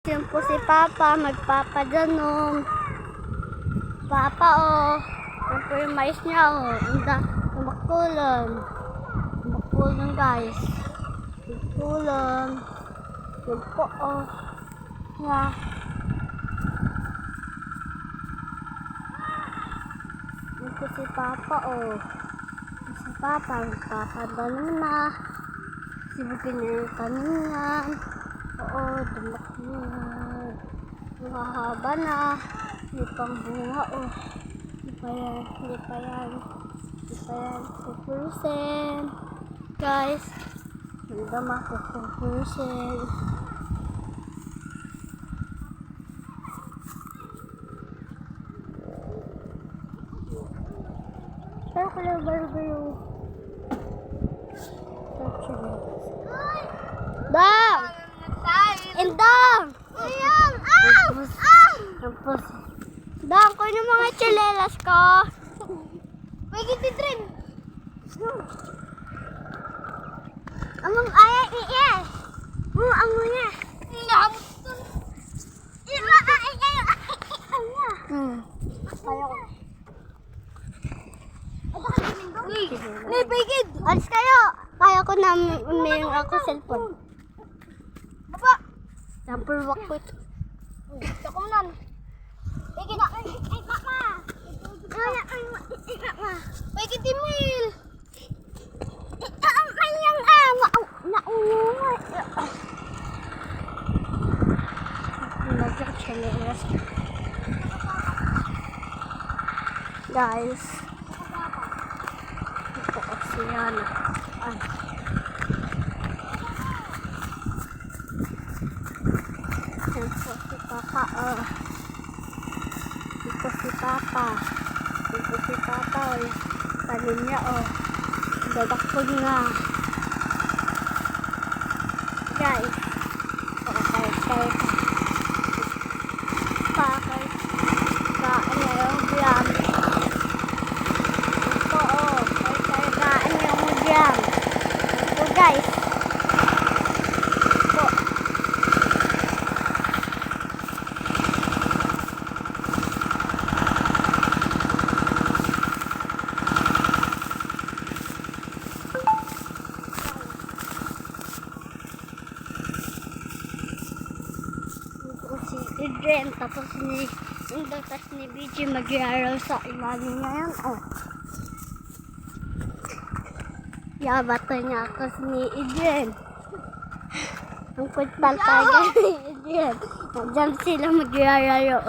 Yun po si Papa, magpapadanom. Papa, oh. Yan po yung mais niya, oh. Tumaktulan. Tumaktulan, guys. Tumaktulan. Yun po, oh. Nga. Yan po si Papa, oh. Si Papa, magpapadanom na. Sibugin niya yung kanina. Oo, dumakti na. Mahaba na. May pang bunga, oh. Hindi pa yan. Pupurusin. Guys, hindi naman pupurusin. Pero kalabar-bar yung Dang! Indang! Ayan! Tapos, Dang, ko yung mga tsilelas ko. May gititrin. Among ayay iyes. Amo niya. Iba ayay. Kaya ko. May bigid. Alis kayo. Kaya ko na mayroon ako cellphone. Baba. Number wakot. Takunan. Bigid na. Ay, mama. Ay, mama. Bigid email. Ayang naunungan. Nagkakacheleras. Guys. Ito kasi yan. Ay. Yan po si Papa. Ito si Papa. Ito si Papa. Tanim niya, oh. Dadakpon nga. Guys. Pakay. Pakay. Kain na yung biyan. Ito, oh. Kain yung biyan. Ito, guys. Ito. Si Adrian, tapos ni BG mag-iaraw sa ilalim niya yan, oh. Yabato niya ako ni Adrian. Ang puntal tayo ni Adrian. Diyan sila mag-iaraw.